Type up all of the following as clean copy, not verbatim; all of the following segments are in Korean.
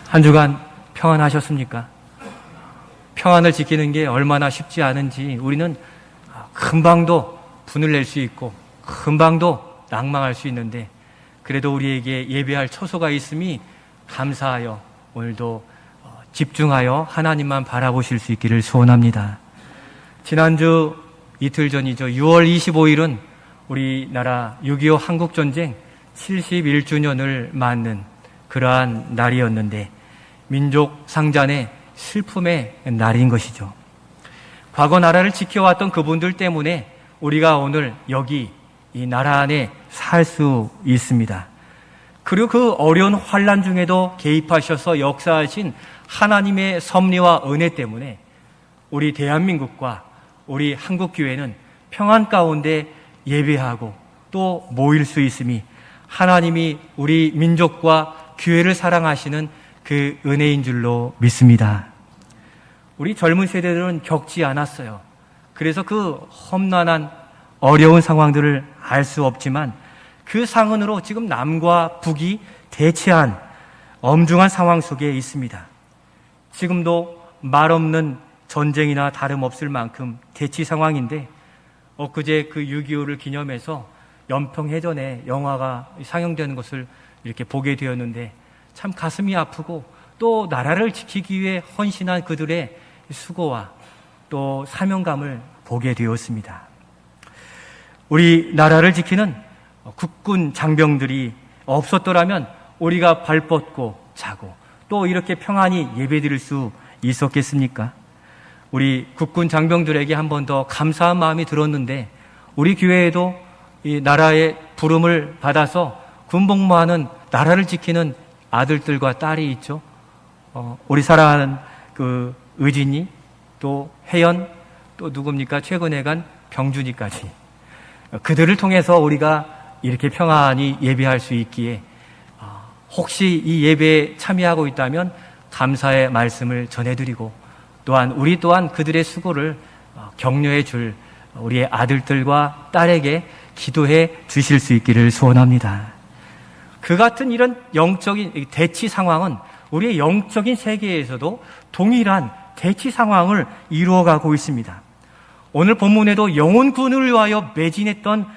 한 주간 평안하셨습니까? 평안을 지키는 게 얼마나 쉽지 않은지 우리는 금방도 분을 낼 수 있고 금방도 낭망할 수 있는데, 그래도 우리에게 예배할 처소가 있음이 감사하여 오늘도 집중하여 하나님만 바라보실 수 있기를 소원합니다. 지난주 이틀 전이죠. 6월 25일은 우리나라 6.25 한국전쟁 71주년을 맞는 그러한 날이었는데, 민족 상잔의 슬픔의 날인 것이죠. 과거 나라를 지켜왔던 그분들 때문에 우리가 오늘 여기 이 나라 안에 살 수 있습니다. 그리고 그 어려운 환난 중에도 개입하셔서 역사하신 하나님의 섭리와 은혜 때문에 우리 대한민국과 우리 한국교회는 평안 가운데 예배하고 또 모일 수 있음이 하나님이 우리 민족과 교회를 사랑하시는 그 은혜인 줄로 믿습니다. 우리 젊은 세대들은 겪지 않았어요. 그래서 그 험난한 어려운 상황들을 알 수 없지만 그 상흔으로 지금 남과 북이 대치한 엄중한 상황 속에 있습니다. 지금도 말없는 전쟁이나 다름없을 만큼 대치 상황인데, 엊그제 그 6.25를 기념해서 연평해전에 영화가 상영되는 것을 이렇게 보게 되었는데 참 가슴이 아프고, 또 나라를 지키기 위해 헌신한 그들의 수고와 또 사명감을 보게 되었습니다. 우리 나라를 지키는 국군 장병들이 없었더라면 우리가 발 뻗고 자고 또 이렇게 평안히 예배드릴 수 있었겠습니까? 우리 국군 장병들에게 한 번 더 감사한 마음이 들었는데, 우리 교회에도 이 나라의 부름을 받아서 군복무하는 나라를 지키는 아들들과 딸이 있죠. 우리 사랑하는 그 의진이, 또 혜연, 또 누굽니까? 최근에 간 병준이까지. 그들을 통해서 우리가 이렇게 평안히 예배할 수 있기에 혹시 이 예배에 참여하고 있다면 감사의 말씀을 전해드리고, 또한 우리 또한 그들의 수고를 격려해 줄 우리의 아들들과 딸에게 기도해 주실 수 있기를 소원합니다. 그 같은 이런 영적인 대치 상황은 우리의 영적인 세계에서도 동일한 대치 상황을 이루어가고 있습니다. 오늘 본문에도 영혼군을 위하여 매진했던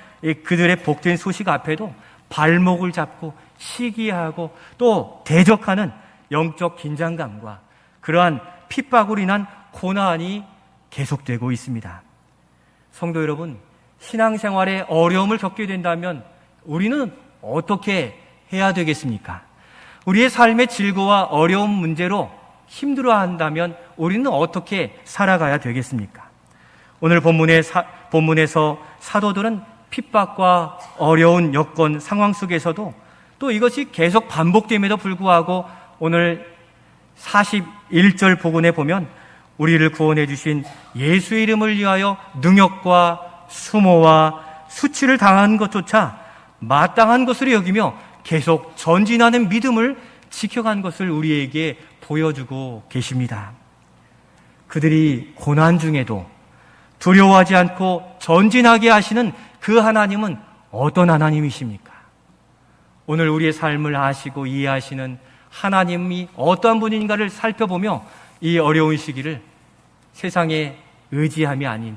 그들의 복된 소식 앞에도 발목을 잡고 시기하고 또 대적하는 영적 긴장감과 그러한 핍박으로 인한 고난이 계속되고 있습니다. 성도 여러분, 신앙생활에 어려움을 겪게 된다면 우리는 어떻게 해야 되겠습니까? 우리의 삶의 질고와 어려운 문제로 힘들어한다면 우리는 어떻게 살아가야 되겠습니까? 오늘 본문에서 사도들은 핍박과 어려운 여건 상황 속에서도 또 이것이 계속 반복됨에도 불구하고 오늘 41절 복음에 보면 우리를 구원해 주신 예수의 이름을 위하여 능욕과 수모와 수치를 당한 것조차 마땅한 것으로 여기며 계속 전진하는 믿음을 지켜간 것을 우리에게 보여주고 계십니다. 그들이 고난 중에도 두려워하지 않고 전진하게 하시는 그 하나님은 어떤 하나님이십니까? 오늘 우리의 삶을 아시고 이해하시는 하나님이 어떠한 분인가를 살펴보며 이 어려운 시기를 세상의 의지함이 아닌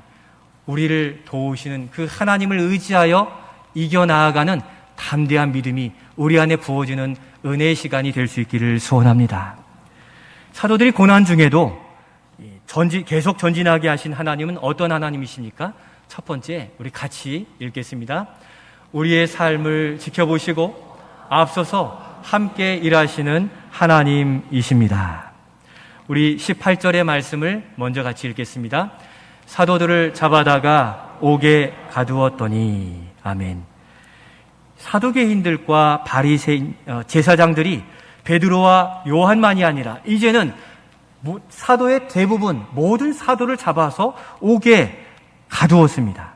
우리를 도우시는 그 하나님을 의지하여 이겨나아가는 담대한 믿음이 우리 안에 부어지는 은혜의 시간이 될 수 있기를 소원합니다. 사도들이 고난 중에도 계속 전진하게 하신 하나님은 어떤 하나님이십니까? 첫 번째, 우리 같이 읽겠습니다. 우리의 삶을 지켜보시고 앞서서 함께 일하시는 하나님이십니다. 우리 18절의 말씀을 먼저 같이 읽겠습니다. 사도들을 잡아다가 옥에 가두었더니. 아멘. 사두개인들과 바리새인 제사장들이 베드로와 요한만이 아니라 이제는 사도의 대부분 모든 사도를 잡아서 옥에 가두었습니다.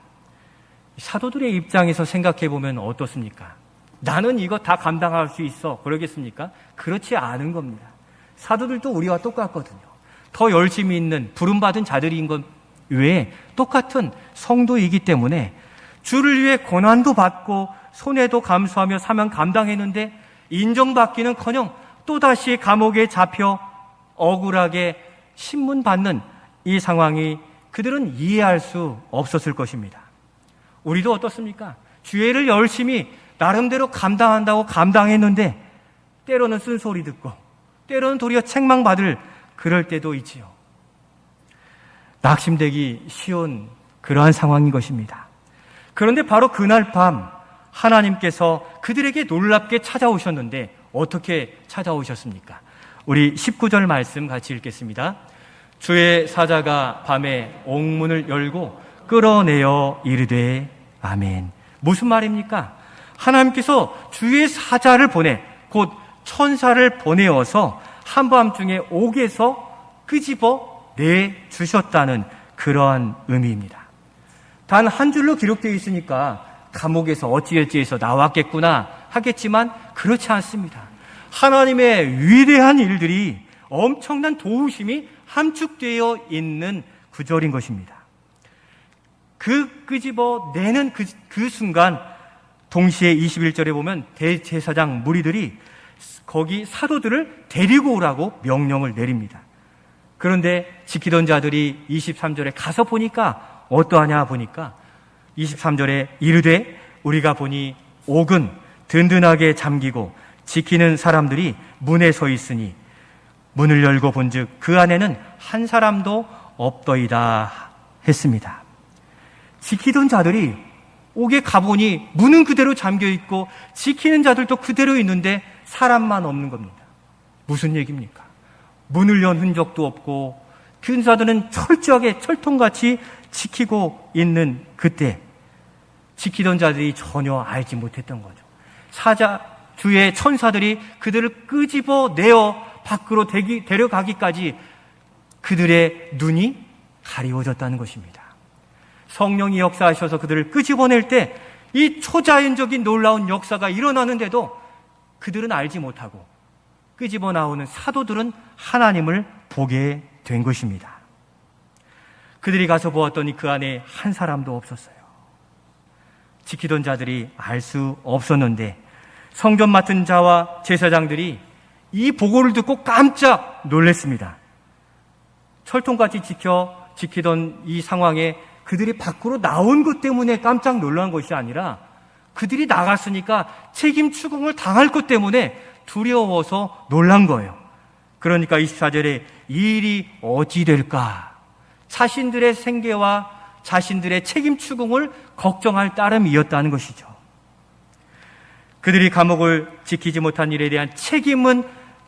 사도들의 입장에서 생각해 보면 어떻습니까? 나는 이거 다 감당할 수 있어 그러겠습니까? 그렇지 않은 겁니다. 사도들도 우리와 똑같거든요. 더 열심히 있는 부름받은 자들인 것 외에 똑같은 성도이기 때문에 주를 위해 고난도 받고 손해도 감수하며 사명 감당했는데 인정받기는커녕 또다시 감옥에 잡혀 억울하게 신문받는 이 상황이 그들은 이해할 수 없었을 것입니다. 우리도 어떻습니까? 죄를 열심히 나름대로 감당한다고 감당했는데 때로는 쓴소리 듣고 때로는 도리어 책망받을 그럴 때도 있지요. 낙심되기 쉬운 그러한 상황인 것입니다. 그런데 바로 그날 밤 하나님께서 그들에게 놀랍게 찾아오셨는데 어떻게 찾아오셨습니까? 우리 19절 말씀 같이 읽겠습니다. 주의 사자가 밤에 옥문을 열고 끌어내어 이르되 아멘. 무슨 말입니까? 하나님께서 주의 사자를 보내 곧 천사를 보내어서 한밤중에 옥에서 끄집어 내주셨다는 그러한 의미입니다. 단 한 줄로 기록되어 있으니까 감옥에서 어찌어찌해서 나왔겠구나 하겠지만 그렇지 않습니다. 하나님의 위대한 일들이 엄청난 도우심이 함축되어 있는 구절인 것입니다. 그 끄집어 내는 그 순간 동시에 21절에 보면 대제사장 무리들이 거기 사도들을 데리고 오라고 명령을 내립니다. 그런데 지키던 자들이 23절에 가서 보니까 어떠하냐 보니까 23절에 이르되 우리가 보니 옥은 든든하게 잠기고 지키는 사람들이 문에 서 있으니 문을 열고 본즉 그 안에는 한 사람도 없더이다 했습니다. 지키던 자들이 옥에 가보니 문은 그대로 잠겨있고 지키는 자들도 그대로 있는데 사람만 없는 겁니다. 무슨 얘기입니까? 문을 연 흔적도 없고 군사들은 철저하게 철통같이 지키고 있는 그때 지키던 자들이 전혀 알지 못했던 거죠. 주의 천사들이 그들을 끄집어 내어 밖으로 데려가기까지 그들의 눈이 가리워졌다는 것입니다. 성령이 역사하셔서 그들을 끄집어낼 때 이 초자연적인 놀라운 역사가 일어나는데도 그들은 알지 못하고 끄집어 나오는 사도들은 하나님을 보게 된 것입니다. 그들이 가서 보았더니 그 안에 한 사람도 없었어요. 지키던 자들이 알 수 없었는데 성전 맡은 자와 제사장들이 이 보고를 듣고 깜짝 놀랐습니다. 철통같이 지키던 이 상황에 그들이 밖으로 나온 것 때문에 깜짝 놀란 것이 아니라 그들이 나갔으니까 책임 추궁을 당할 것 때문에 두려워서 놀란 거예요. 그러니까 24절에 이 일이 어찌 될까? 자신들의 생계와 자신들의 책임 추궁을 걱정할 따름이었다는 것이죠. 그들이 감옥을 지키지 못한 일에 대한 책임은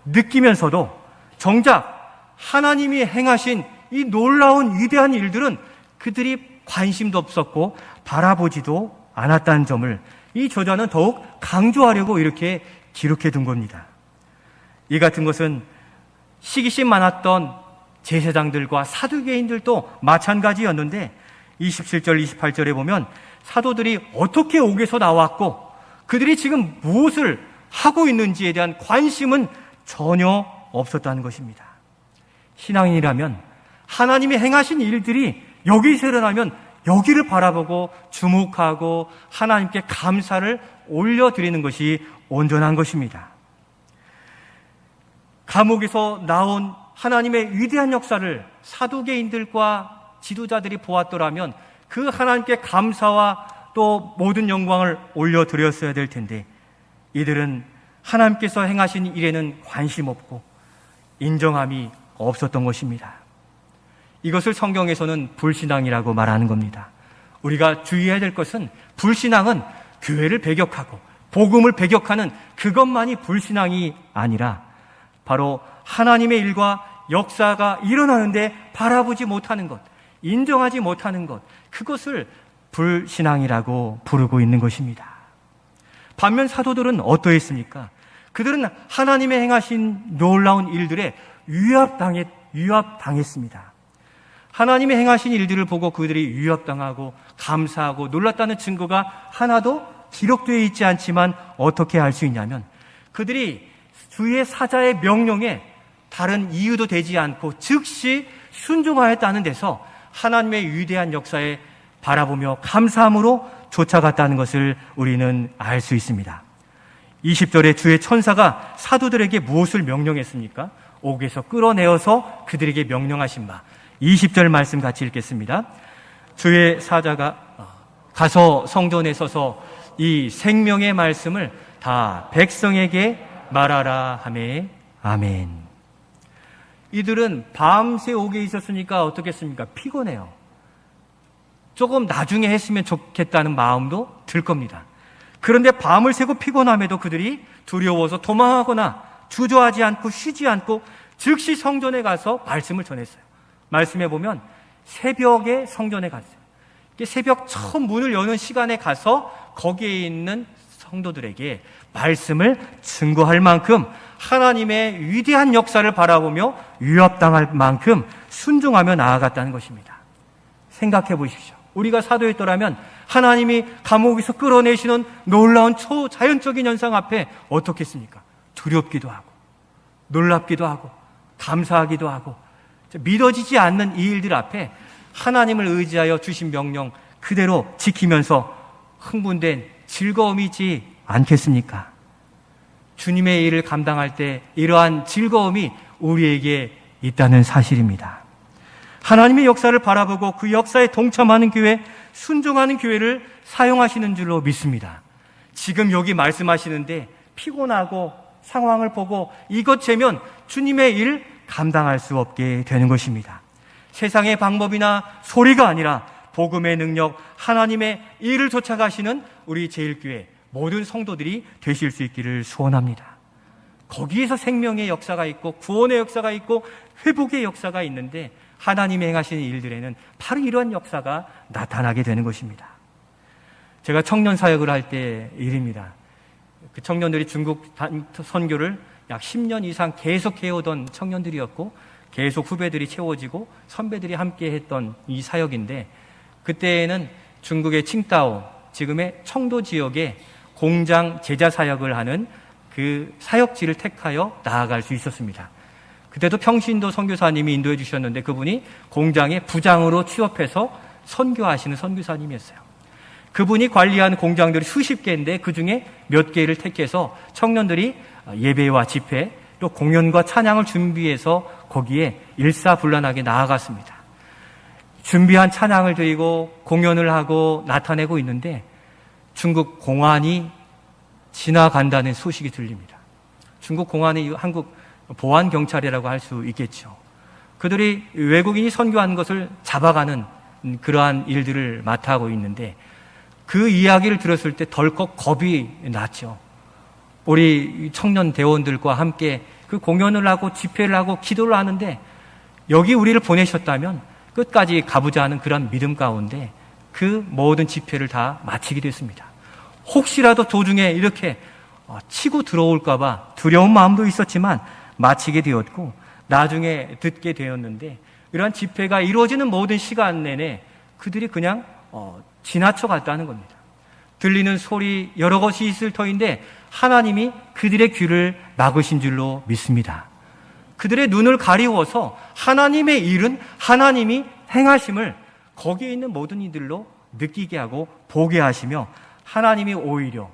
느끼면서도 정작 하나님이 행하신 이 놀라운 위대한 일들은 그들이 관심도 없었고 바라보지도 않았다는 점을 이 저자는 더욱 강조하려고 이렇게 기록해 둔 겁니다. 이 같은 것은 시기심 많았던 제사장들과 사두개인들도 마찬가지였는데 27절, 28절에 보면 사도들이 어떻게 옥에서 나왔고 그들이 지금 무엇을 하고 있는지에 대한 관심은 전혀 없었다는 것입니다. 신앙인이라면 하나님이 행하신 일들이 여기서 일어나면 여기를 바라보고 주목하고 하나님께 감사를 올려드리는 것이 온전한 것입니다. 감옥에서 나온 하나님의 위대한 역사를 사두개인들과 지도자들이 보았더라면 그 하나님께 감사와 또 모든 영광을 올려드렸어야 될 텐데 이들은 하나님께서 행하신 일에는 관심 없고 인정함이 없었던 것입니다. 이것을 성경에서는 불신앙이라고 말하는 겁니다. 우리가 주의해야 될 것은 불신앙은 교회를 배격하고 복음을 배격하는 그것만이 불신앙이 아니라 바로 하나님의 일과 역사가 일어나는데 바라보지 못하는 것, 인정하지 못하는 것, 그것을 불신앙이라고 부르고 있는 것입니다. 반면 사도들은 어떠했습니까? 그들은 하나님의 행하신 놀라운 일들에 위압당했습니다. 하나님의 행하신 일들을 보고 그들이 위협당하고 감사하고 놀랐다는 증거가 하나도 기록되어 있지 않지만 어떻게 알 수 있냐면 그들이 주의 사자의 명령에 다른 이유도 되지 않고 즉시 순종하였다는 데서 하나님의 위대한 역사에 바라보며 감사함으로 쫓아갔다는 것을 우리는 알 수 있습니다. 20절에 주의 천사가 사도들에게 무엇을 명령했습니까? 옥에서 끌어내어서 그들에게 명령하신 바. 20절 말씀 같이 읽겠습니다. 주의 사자가 가서 성전에 서서 이 생명의 말씀을 다 백성에게 말하라 하매 아멘. 이들은 밤새 옥에 있었으니까 어떻겠습니까? 피곤해요. 조금 나중에 했으면 좋겠다는 마음도 들 겁니다. 그런데 밤을 새고 피곤함에도 그들이 두려워서 도망하거나 주저하지 않고 쉬지 않고 즉시 성전에 가서 말씀을 전했어요. 말씀해 보면 새벽에 성전에 갔어요. 새벽 처음 문을 여는 시간에 가서 거기에 있는 성도들에게 말씀을 증거할 만큼 하나님의 위대한 역사를 바라보며 위협당할 만큼 순종하며 나아갔다는 것입니다. 생각해 보십시오. 우리가 사도였더라면 하나님이 감옥에서 끌어내시는 놀라운 초자연적인 현상 앞에 어떻겠습니까? 두렵기도 하고 놀랍기도 하고 감사하기도 하고 믿어지지 않는 이 일들 앞에 하나님을 의지하여 주신 명령 그대로 지키면서 흥분된 즐거움이지 않겠습니까? 주님의 일을 감당할 때 이러한 즐거움이 우리에게 있다는 사실입니다. 하나님의 역사를 바라보고 그 역사에 동참하는 교회, 순종하는 교회를 사용하시는 줄로 믿습니다. 지금 여기 말씀하시는데 피곤하고 상황을 보고 이것 재면 주님의 일 감당할 수 없게 되는 것입니다. 세상의 방법이나 소리가 아니라 복음의 능력, 하나님의 일을 쫓아가시는 우리 제일교회 모든 성도들이 되실 수 있기를 소원합니다. 거기에서 생명의 역사가 있고 구원의 역사가 있고 회복의 역사가 있는데 하나님이 행하시는 일들에는 바로 이러한 역사가 나타나게 되는 것입니다. 제가 청년 사역을 할 때 일입니다. 그 청년들이 중국 선교를 약 10년 이상 계속 해오던 청년들이었고 계속 후배들이 채워지고 선배들이 함께 했던 이 사역인데 그때에는 중국의 칭다오, 지금의 청도 지역에 공장 제자 사역을 하는 그 사역지를 택하여 나아갈 수 있었습니다. 그때도 평신도 선교사님이 인도해 주셨는데 그분이 공장의 부장으로 취업해서 선교하시는 선교사님이었어요. 그분이 관리하는 공장들이 수십 개인데 그중에 몇 개를 택해서 청년들이 예배와 집회 또 공연과 찬양을 준비해서 거기에 일사불란하게 나아갔습니다. 준비한 찬양을 드리고 공연을 하고 나타내고 있는데 중국 공안이 지나간다는 소식이 들립니다. 중국 공안이 한국 보안경찰이라고 할 수 있겠죠. 그들이 외국인이 선교하는 것을 잡아가는 그러한 일들을 맡아하고 있는데 그 이야기를 들었을 때 덜컥 겁이 났죠. 우리 청년 대원들과 함께 그 공연을 하고 집회를 하고 기도를 하는데 여기 우리를 보내셨다면 끝까지 가보자 하는 그런 믿음 가운데 그 모든 집회를 다 마치게 됐습니다. 혹시라도 도중에 이렇게 치고 들어올까 봐 두려운 마음도 있었지만 마치게 되었고 나중에 듣게 되었는데 이러한 집회가 이루어지는 모든 시간 내내 그들이 그냥 지나쳐 갔다는 겁니다. 들리는 소리 여러 것이 있을 터인데 하나님이 그들의 귀를 막으신 줄로 믿습니다. 그들의 눈을 가리워서 하나님의 일은 하나님이 행하심을 거기에 있는 모든 이들로 느끼게 하고 보게 하시며 하나님이 오히려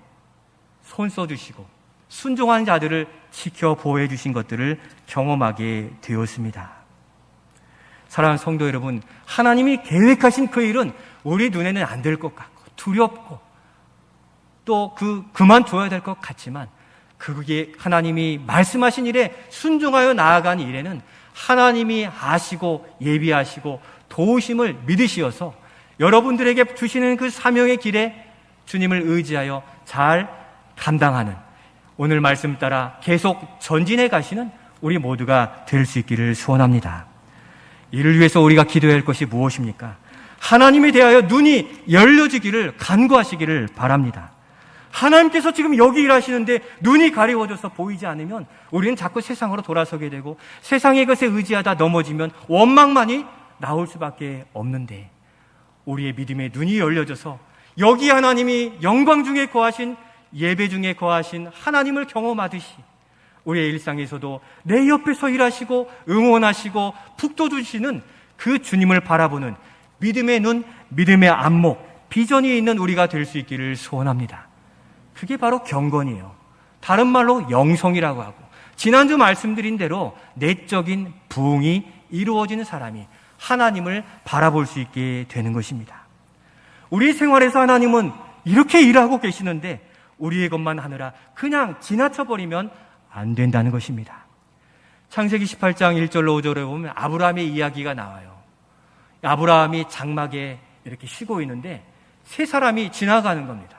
손 써주시고 순종하는 자들을 지켜 보호해 주신 것들을 경험하게 되었습니다. 사랑하는 성도 여러분, 하나님이 계획하신 그 일은 우리 눈에는 안 될 것 같고 두렵고 또 그만둬야 될 것 같지만 그게 하나님이 말씀하신 일에 순종하여 나아간 일에는 하나님이 아시고 예비하시고 도우심을 믿으시어서 여러분들에게 주시는 그 사명의 길에 주님을 의지하여 잘 감당하는 오늘 말씀 따라 계속 전진해 가시는 우리 모두가 될 수 있기를 소원합니다. 이를 위해서 우리가 기도해야 할 것이 무엇입니까? 하나님에 대하여 눈이 열려지기를 간구하시기를 바랍니다. 하나님께서 지금 여기 일하시는데 눈이 가리워져서 보이지 않으면 우리는 자꾸 세상으로 돌아서게 되고 세상의 것에 의지하다 넘어지면 원망만이 나올 수밖에 없는데 우리의 믿음의 눈이 열려져서 여기 하나님이 영광 중에 거하신 예배 중에 거하신 하나님을 경험하듯이 우리의 일상에서도 내 옆에서 일하시고 응원하시고 북돋 주시는 그 주님을 바라보는 믿음의 눈, 믿음의 안목, 비전이 있는 우리가 될 수 있기를 소원합니다. 그게 바로 경건이에요. 다른 말로 영성이라고 하고, 지난주 말씀드린 대로 내적인 부흥이 이루어지는 사람이 하나님을 바라볼 수 있게 되는 것입니다. 우리 생활에서 하나님은 이렇게 일하고 계시는데 우리의 것만 하느라 그냥 지나쳐버리면 안 된다는 것입니다. 창세기 18장 1절로 5절에 보면 아브라함의 이야기가 나와요. 아브라함이 장막에 이렇게 쉬고 있는데 세 사람이 지나가는 겁니다.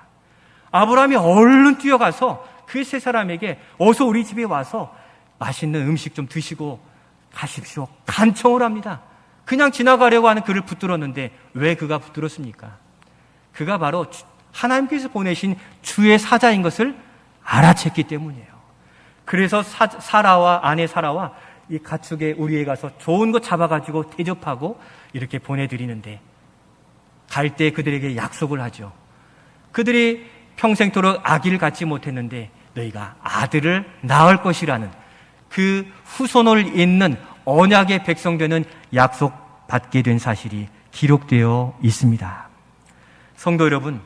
아브라함이 얼른 뛰어가서 그 세 사람에게 어서 우리 집에 와서 맛있는 음식 좀 드시고 가십시오. 간청을 합니다. 그냥 지나가려고 하는 그를 붙들었는데 왜 그가 붙들었습니까? 그가 바로 하나님께서 보내신 주의 사자인 것을 알아챘기 때문이에요. 그래서 사라와 아내 사라와 이 가축에 우리에 가서 좋은 거 잡아가지고 대접하고 이렇게 보내드리는데, 갈 때 그들에게 약속을 하죠. 그들이 평생토록 아기를 갖지 못했는데 너희가 아들을 낳을 것이라는 그 후손을 잇는 언약의 백성 되는 약속받게 된 사실이 기록되어 있습니다. 성도 여러분,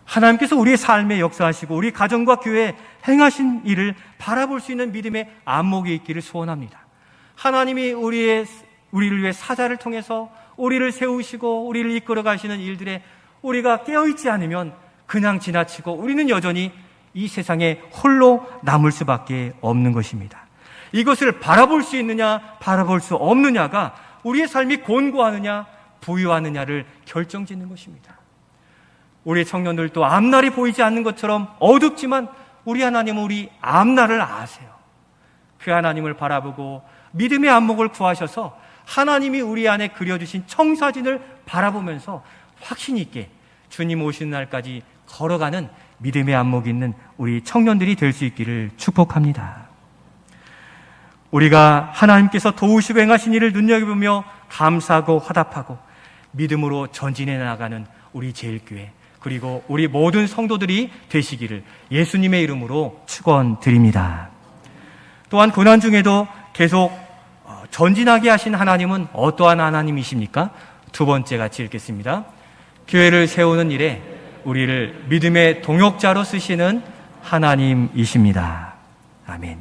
하나님께서 우리의 삶에 역사하시고 우리 가정과 교회에 행하신 일을 바라볼 수 있는 믿음의 안목이 있기를 소원합니다. 하나님이 우리를 위해 사자를 통해서 우리를 세우시고 우리를 이끌어 가시는 일들에 우리가 깨어있지 않으면 그냥 지나치고 우리는 여전히 이 세상에 홀로 남을 수밖에 없는 것입니다. 이것을 바라볼 수 있느냐 바라볼 수 없느냐가 우리의 삶이 곤고하느냐 부유하느냐를 결정짓는 것입니다. 우리 청년들도 앞날이 보이지 않는 것처럼 어둡지만 우리 하나님은 우리 앞날을 아세요. 그 하나님을 바라보고 믿음의 안목을 구하셔서 하나님이 우리 안에 그려주신 청사진을 바라보면서 확신 있게 주님 오시는 날까지 걸어가는 믿음의 안목이 있는 우리 청년들이 될 수 있기를 축복합니다. 우리가 하나님께서 도우시고 행하신 일을 눈여겨보며 감사하고 화답하고 믿음으로 전진해 나가는 우리 제일교회, 그리고 우리 모든 성도들이 되시기를 예수님의 이름으로 축원드립니다. 또한 고난 중에도 계속 전진하게 하신 하나님은 어떠한 하나님이십니까? 두 번째 같이 읽겠습니다. 교회를 세우는 일에 우리를 믿음의 동역자로 쓰시는 하나님이십니다. 아멘.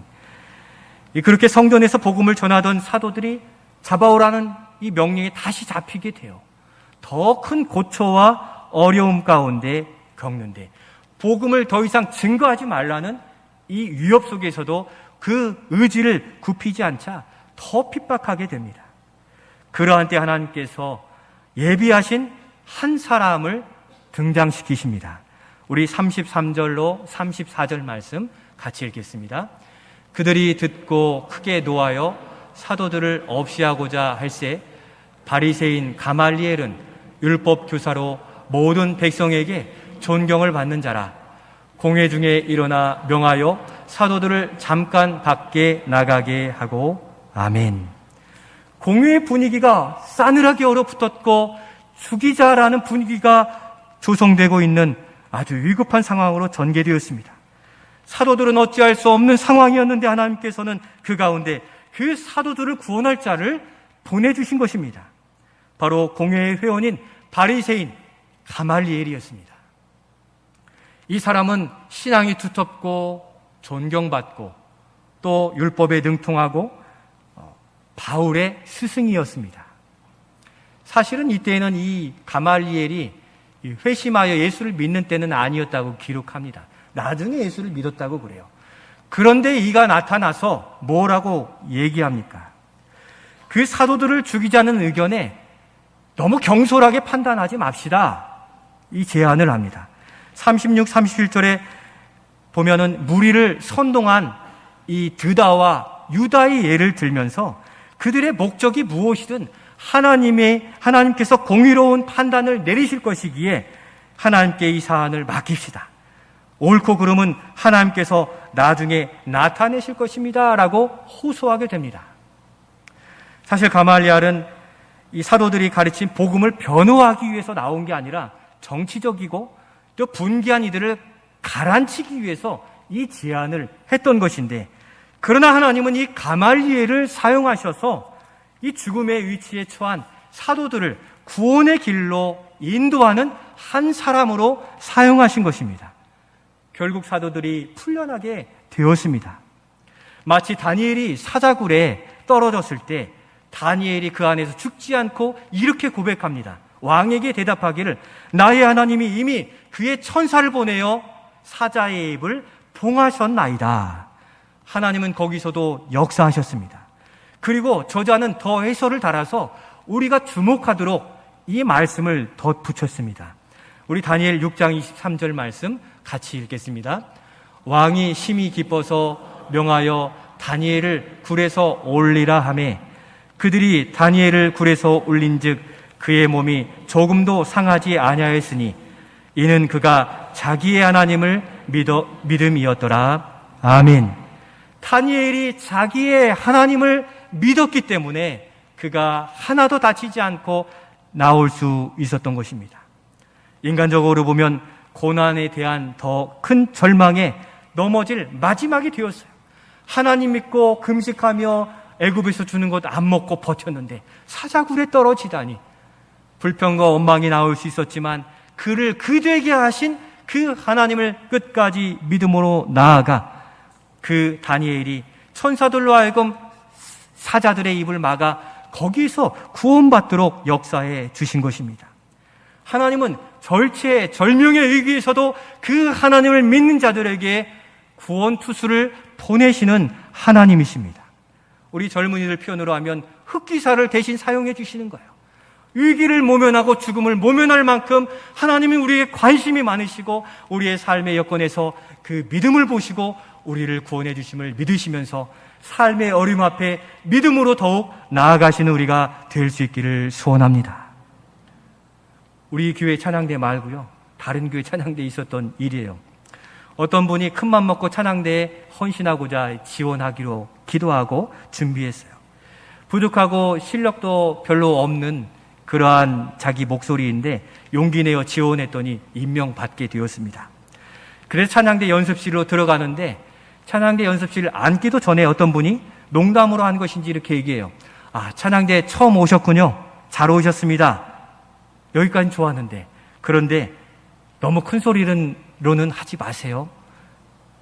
그렇게 성전에서 복음을 전하던 사도들이 잡아오라는 이 명령에 다시 잡히게 돼요. 더 큰 고초와 어려움 가운데 겪는데 복음을 더 이상 증거하지 말라는 이 위협 속에서도 그 의지를 굽히지 않자 더 핍박하게 됩니다. 그러한 때 하나님께서 예비하신 한 사람을 등장시키십니다. 우리 33절로 34절 말씀 같이 읽겠습니다. 그들이 듣고 크게 노하여 사도들을 없이하고자 할새 바리새인 가말리엘은 율법 교사로 모든 백성에게 존경을 받는 자라. 공회 중에 일어나 명하여 사도들을 잠깐 밖에 나가게 하고. 아멘. 공회의 분위기가 싸늘하게 얼어붙었고 죽이자라는 분위기가 조성되고 있는 아주 위급한 상황으로 전개되었습니다. 사도들은 어찌할 수 없는 상황이었는데 하나님께서는 그 가운데 그 사도들을 구원할 자를 보내주신 것입니다. 바로 공회의 회원인 바리새인 가말리엘이었습니다. 이 사람은 신앙이 두텁고 존경받고 또 율법에 능통하고 바울의 스승이었습니다. 사실은 이때에는 이 가말리엘이 회심하여 예수를 믿는 때는 아니었다고 기록합니다. 나중에 예수를 믿었다고 그래요. 그런데 이가 나타나서 뭐라고 얘기합니까? 그 사도들을 죽이자는 의견에 너무 경솔하게 판단하지 맙시다. 이 제안을 합니다. 36, 37절에 보면은 무리를 선동한 이 드다와 유다의 예를 들면서 그들의 목적이 무엇이든 하나님께서 공의로운 판단을 내리실 것이기에 하나님께 이 사안을 맡깁시다. 옳고 그름은 하나님께서 나중에 나타내실 것입니다. 라고 호소하게 됩니다. 사실 가말리엘은 이 사도들이 가르친 복음을 변호하기 위해서 나온 게 아니라 정치적이고 또 분기한 이들을 가라앉히기 위해서 이 제안을 했던 것인데, 그러나 하나님은 이 가말리엘을 사용하셔서 이 죽음의 위치에 처한 사도들을 구원의 길로 인도하는 한 사람으로 사용하신 것입니다. 결국 사도들이 풀려나게 되었습니다. 마치 다니엘이 사자굴에 떨어졌을 때 다니엘이 그 안에서 죽지 않고 이렇게 고백합니다. 왕에게 대답하기를 나의 하나님이 이미 그의 천사를 보내어 사자의 입을 봉하셨나이다. 하나님은 거기서도 역사하셨습니다. 그리고 저자는 더 해설을 달아서 우리가 주목하도록 이 말씀을 덧붙였습니다. 우리 다니엘 6장 23절 말씀 같이 읽겠습니다. 왕이 심히 기뻐서 명하여 다니엘을 굴에서 올리라 하매 그들이 다니엘을 굴에서 올린즉 그의 몸이 조금도 상하지 아니하였으니 이는 그가 자기의 하나님을 믿음이었더라. 아멘. 다니엘이 자기의 하나님을 믿었기 때문에 그가 하나도 다치지 않고 나올 수 있었던 것입니다. 인간적으로 보면 고난에 대한 더 큰 절망에 넘어질 마지막이 되었어요. 하나님 믿고 금식하며 애굽에서 주는 것 안 먹고 버텼는데 사자굴에 떨어지다니. 불평과 원망이 나올 수 있었지만 그를 그되게 하신 그 하나님을 끝까지 믿음으로 나아가 그 다니엘이 천사들로 하여금 사자들의 입을 막아 거기서 구원받도록 역사해 주신 것입니다. 하나님은 절체절명의 위기에서도 그 하나님을 믿는 자들에게 구원 투수를 보내시는 하나님이십니다. 우리 젊은이들 표현으로 하면 흑기사를 대신 사용해 주시는 거예요. 위기를 모면하고 죽음을 모면할 만큼 하나님이 우리에게 관심이 많으시고 우리의 삶의 여건에서 그 믿음을 보시고 우리를 구원해 주심을 믿으시면서 삶의 어려움 앞에 믿음으로 더욱 나아가시는 우리가 될 수 있기를 소원합니다. 우리 교회 찬양대 말고요, 다른 교회 찬양대에 있었던 일이에요. 어떤 분이 큰맘 먹고 찬양대에 헌신하고자 지원하기로 기도하고 준비했어요. 부족하고 실력도 별로 없는 그러한 자기 목소리인데 용기 내어 지원했더니 임명받게 되었습니다. 그래서 찬양대 연습실로 들어가는데 찬양대 연습실 앉기도 전에 어떤 분이 농담으로 한 것인지 이렇게 얘기해요. 찬양대 처음 오셨군요. 잘 오셨습니다. 여기까지는 좋았는데 그런데 너무 큰 소리로는 하지 마세요.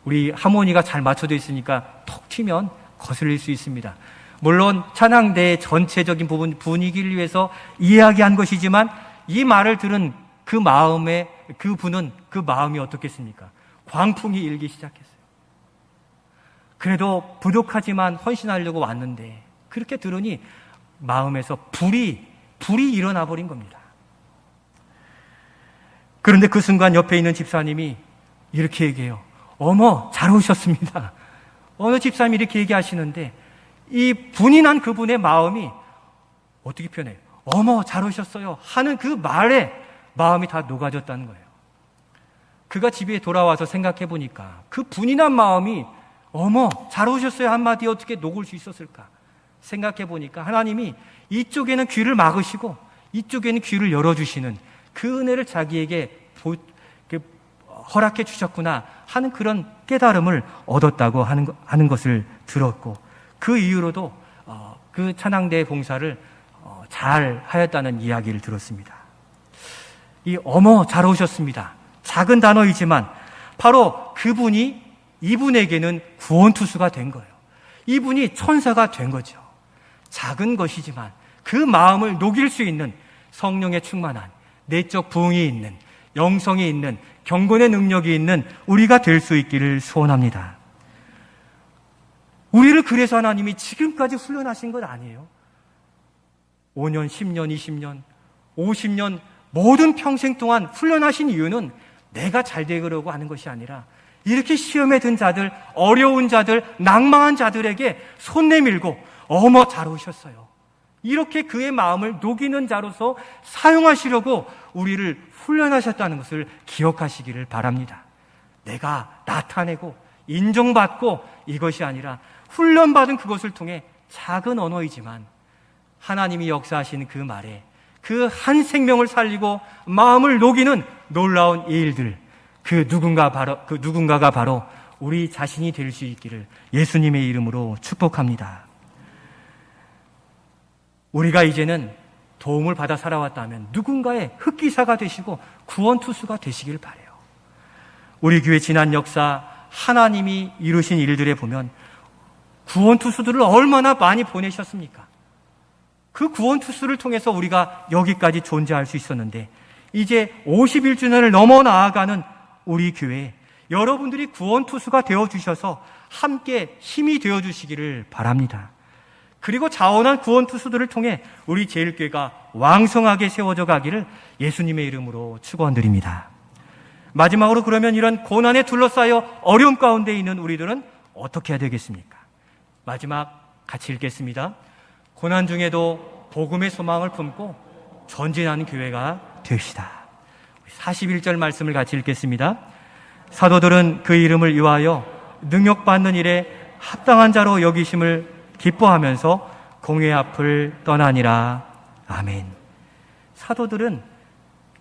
우리 하모니가 잘 맞춰져 있으니까 톡 튀면 거슬릴 수 있습니다. 물론 찬양대의 전체적인 분위기를 위해서 이야기한 것이지만 이 말을 들은 그 마음에 그분은 그 마음이 어떻겠습니까? 광풍이 일기 시작했어요. 그래도 부족하지만 헌신하려고 왔는데 그렇게 들으니 마음에서 불이 일어나 버린 겁니다. 그런데 그 순간 옆에 있는 집사님이 이렇게 얘기해요. 어머, 잘 오셨습니다. 어느 집사님이 이렇게 얘기하시는데 이 분이 난 그분의 마음이 어떻게 표현해요? 어머, 잘 오셨어요 하는 그 말에 마음이 다 녹아졌다는 거예요. 그가 집에 돌아와서 생각해 보니까 그 분이 난 마음이 어머, 잘 오셨어요 한마디에 어떻게 녹을 수 있었을까 생각해 보니까 하나님이 이쪽에는 귀를 막으시고 이쪽에는 귀를 열어주시는 그 은혜를 자기에게 허락해 주셨구나 하는 그런 깨달음을 얻었다고 하는 것을 들었고 그 이후로도 그 찬양대 봉사를 잘 하였다는 이야기를 들었습니다. 이 어머, 잘 오셨습니다. 작은 단어이지만 바로 그분이 이분에게는 구원투수가 된 거예요. 이분이 천사가 된 거죠. 작은 것이지만 그 마음을 녹일 수 있는 성령에 충만한 내적 부흥이 있는 영성이 있는 경건의 능력이 있는 우리가 될 수 있기를 소원합니다. 우리를 그래서 하나님이 지금까지 훈련하신 것 아니에요. 5년, 10년, 20년, 50년 모든 평생 동안 훈련하신 이유는 내가 잘 되려고 하는 것이 아니라 이렇게 시험에 든 자들, 어려운 자들, 낭망한 자들에게 손 내밀고 어머, 잘 오셨어요. 이렇게 그의 마음을 녹이는 자로서 사용하시려고 우리를 훈련하셨다는 것을 기억하시기를 바랍니다. 내가 나타내고 인정받고 이것이 아니라 훈련받은 그것을 통해 작은 언어이지만 하나님이 역사하신 그 말에 그 한 생명을 살리고 마음을 녹이는 놀라운 일들, 그 누군가가 바로 우리 자신이 될 수 있기를 예수님의 이름으로 축복합니다. 우리가 이제는 도움을 받아 살아왔다면 누군가의 흑기사가 되시고 구원투수가 되시길 바라요. 우리 교회 지난 역사 하나님이 이루신 일들에 보면 구원투수들을 얼마나 많이 보내셨습니까? 그 구원투수를 통해서 우리가 여기까지 존재할 수 있었는데, 이제 51주년을 넘어 나아가는 우리 교회에 여러분들이 구원투수가 되어주셔서 함께 힘이 되어주시기를 바랍니다. 그리고 자원한 구원투수들을 통해 우리 제일교회가 왕성하게 세워져 가기를 예수님의 이름으로 축원드립니다. 마지막으로, 그러면 이런 고난에 둘러싸여 어려움 가운데 있는 우리들은 어떻게 해야 되겠습니까? 마지막 같이 읽겠습니다. 고난 중에도 복음의 소망을 품고 전진하는 교회가 되시다. 41절 말씀을 같이 읽겠습니다. 사도들은 그 이름을 위하여 능력받는 일에 합당한 자로 여기심을 기뻐하면서 공회 앞을 떠나니라. 아멘. 사도들은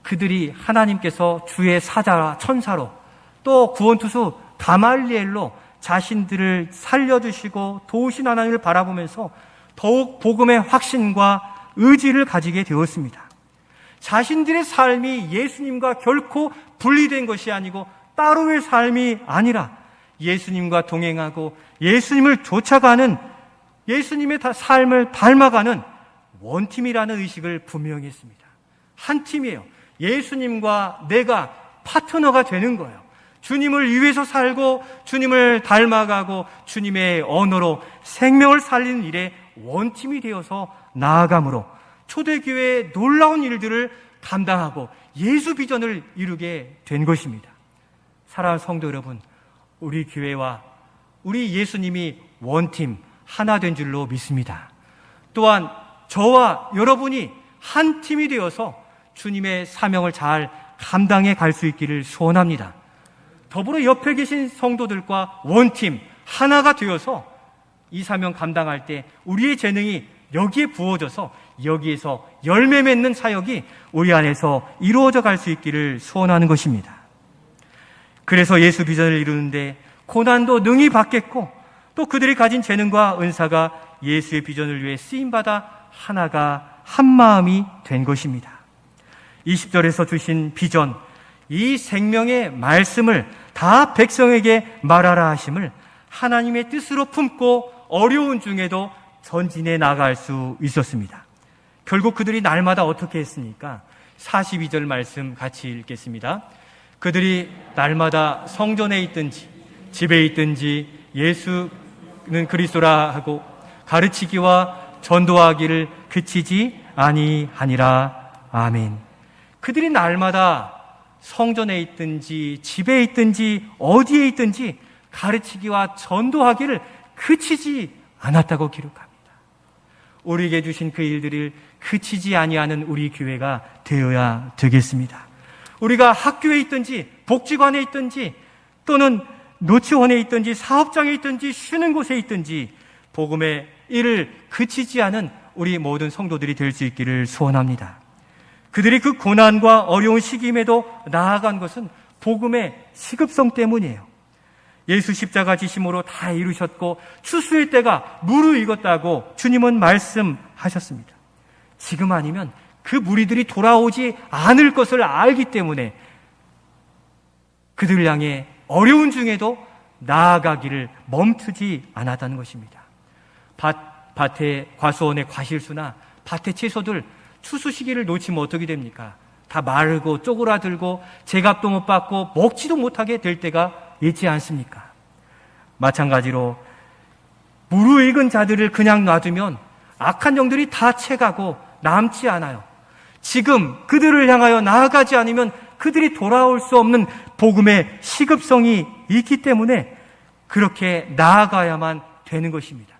그들이 하나님께서 주의 사자 천사로, 또 구원투수 가말리엘로 자신들을 살려주시고 도우신 하나님을 바라보면서 더욱 복음의 확신과 의지를 가지게 되었습니다. 자신들의 삶이 예수님과 결코 분리된 것이 아니고 따로의 삶이 아니라 예수님과 동행하고 예수님을 쫓아가는, 예수님의 삶을 닮아가는 원팀이라는 의식을 분명히 했습니다. 한 팀이에요. 예수님과 내가 파트너가 되는 거예요. 주님을 위해서 살고 주님을 닮아가고 주님의 언어로 생명을 살리는 일에 원팀이 되어서 나아감으로 초대교회의 놀라운 일들을 감당하고 예수 비전을 이루게 된 것입니다. 사랑하는 성도 여러분, 우리 교회와 우리 예수님이 원팀 하나 된 줄로 믿습니다. 또한 저와 여러분이 한 팀이 되어서 주님의 사명을 잘 감당해 갈 수 있기를 소원합니다. 더불어 옆에 계신 성도들과 원팀 하나가 되어서 이 사명 감당할 때 우리의 재능이 여기에 부어져서 여기에서 열매 맺는 사역이 우리 안에서 이루어져 갈 수 있기를 소원하는 것입니다. 그래서 예수 비전을 이루는데 고난도 능히 받겠고, 또 그들이 가진 재능과 은사가 예수의 비전을 위해 쓰임받아 하나가 한 마음이 된 것입니다. 20절에서 주신 비전, 이 생명의 말씀을 다 백성에게 말하라 하심을 하나님의 뜻으로 품고 어려운 중에도 전진해 나갈 수 있었습니다. 결국 그들이 날마다 어떻게 했습니까? 42절 말씀 같이 읽겠습니다. 그들이 날마다 성전에 있든지 집에 있든지 예수는 그리스도라 하고 가르치기와 전도하기를 그치지 아니하니라. 아멘. 그들이 날마다 성전에 있든지 집에 있든지 어디에 있든지 가르치기와 전도하기를 그치지 않았다고 기록합니다. 우리에게 주신 그 일들을 그치지 아니하는 우리 교회가 되어야 되겠습니다. 우리가 학교에 있든지 복지관에 있든지 또는 노치원에 있든지 사업장에 있든지 쉬는 곳에 있든지 복음의 일을 그치지 않은 우리 모든 성도들이 될 수 있기를 소원합니다. 그들이 그 고난과 어려운 시기임에도 나아간 것은 복음의 시급성 때문이에요. 예수 십자가 지심으로 다 이루셨고 추수의 때가 무르익었다고 주님은 말씀하셨습니다. 지금 아니면 그 무리들이 돌아오지 않을 것을 알기 때문에 그들을 향해 어려운 중에도 나아가기를 멈추지 않았다는 것입니다. 밭의 과수원의 과실수나 밭의 채소들 추수 시기를 놓치면 어떻게 됩니까? 다 마르고 쪼그라들고 제값도 못 받고 먹지도 못하게 될 때가 있지 않습니까? 마찬가지로 무르익은 자들을 그냥 놔두면 악한 영들이 다 채가고 남지 않아요. 지금 그들을 향하여 나아가지 않으면 그들이 돌아올 수 없는 복음의 시급성이 있기 때문에 그렇게 나아가야만 되는 것입니다.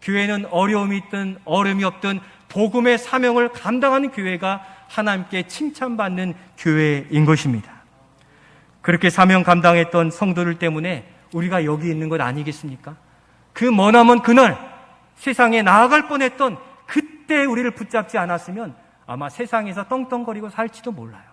교회는 어려움이 있든 어려움이 없든 복음의 사명을 감당하는 교회가 하나님께 칭찬받는 교회인 것입니다. 그렇게 사명 감당했던 성도들 때문에 우리가 여기 있는 것 아니겠습니까? 그 머나먼 그날 세상에 나아갈 뻔했던 그때 우리를 붙잡지 않았으면 아마 세상에서 떵떵거리고 살지도 몰라요.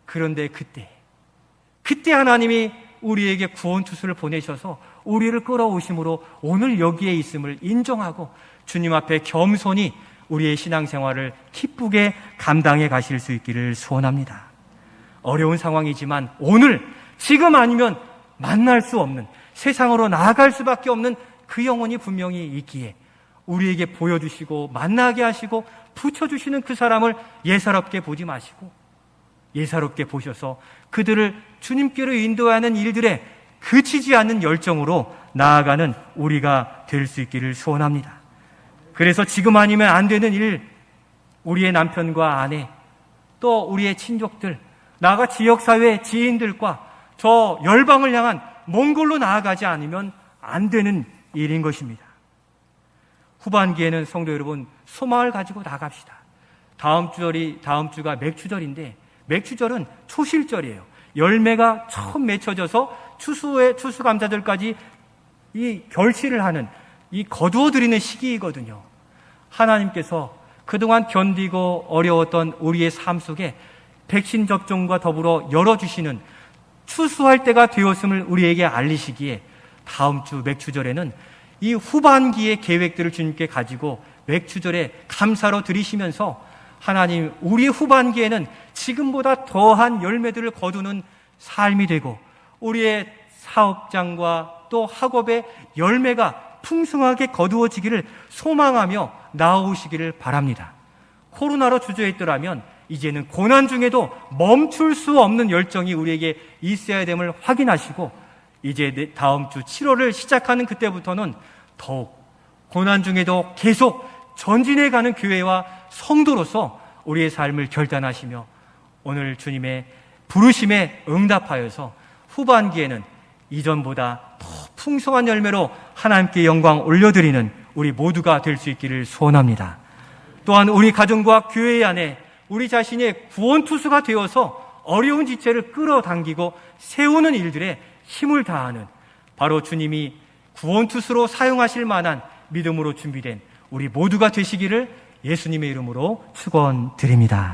그런데 그때 하나님이 우리에게 구원투수를 보내셔서 우리를 끌어오심으로 오늘 여기에 있음을 인정하고 주님 앞에 겸손히 우리의 신앙생활을 기쁘게 감당해 가실 수 있기를 소원합니다. 어려운 상황이지만 오늘 지금 아니면 만날 수 없는, 세상으로 나아갈 수밖에 없는 그 영혼이 분명히 있기에 우리에게 보여주시고 만나게 하시고 붙여주시는 그 사람을 예사롭게 보지 마시고 예사롭게 보셔서 그들을 주님께로 인도하는 일들에 그치지 않는 열정으로 나아가는 우리가 될 수 있기를 소원합니다. 그래서 지금 아니면 안 되는 일, 우리의 남편과 아내, 또 우리의 친족들, 나아가 지역사회 지인들과 저 열방을 향한 몽골로 나아가지 않으면 안 되는 일인 것입니다. 후반기에는 성도 여러분, 소망을 가지고 나갑시다. 다음 주가 맥추절인데, 맥추절은 초실절이에요. 열매가 처음 맺혀져서 추수감사절까지 이 결실을 하는, 이 거두어들이는 시기이거든요. 하나님께서 그동안 견디고 어려웠던 우리의 삶 속에 백신 접종과 더불어 열어주시는 추수할 때가 되었음을 우리에게 알리시기에 다음 주 맥추절에는 이 후반기의 계획들을 주님께 가지고 맥추절에 감사로 드리시면서 하나님, 우리 후반기에는 지금보다 더한 열매들을 거두는 삶이 되고 우리의 사업장과 또 학업의 열매가 풍성하게 거두어지기를 소망하며 나오시기를 바랍니다. 코로나로 주저했더라면 이제는 고난 중에도 멈출 수 없는 열정이 우리에게 있어야 됨을 확인하시고 이제 다음 주 7월을 시작하는 그때부터는 더욱 고난 중에도 계속 전진해가는 교회와 성도로서 우리의 삶을 결단하시며 오늘 주님의 부르심에 응답하여서 후반기에는 이전보다 더 풍성한 열매로 하나님께 영광 올려드리는 우리 모두가 될 수 있기를 소원합니다. 또한 우리 가정과 교회 안에 우리 자신의 구원투수가 되어서 어려운 지체를 끌어당기고 세우는 일들에 힘을 다하는 바로 주님이 구원투수로 사용하실 만한 믿음으로 준비된 우리 모두가 되시기를 예수님의 이름으로 축원드립니다.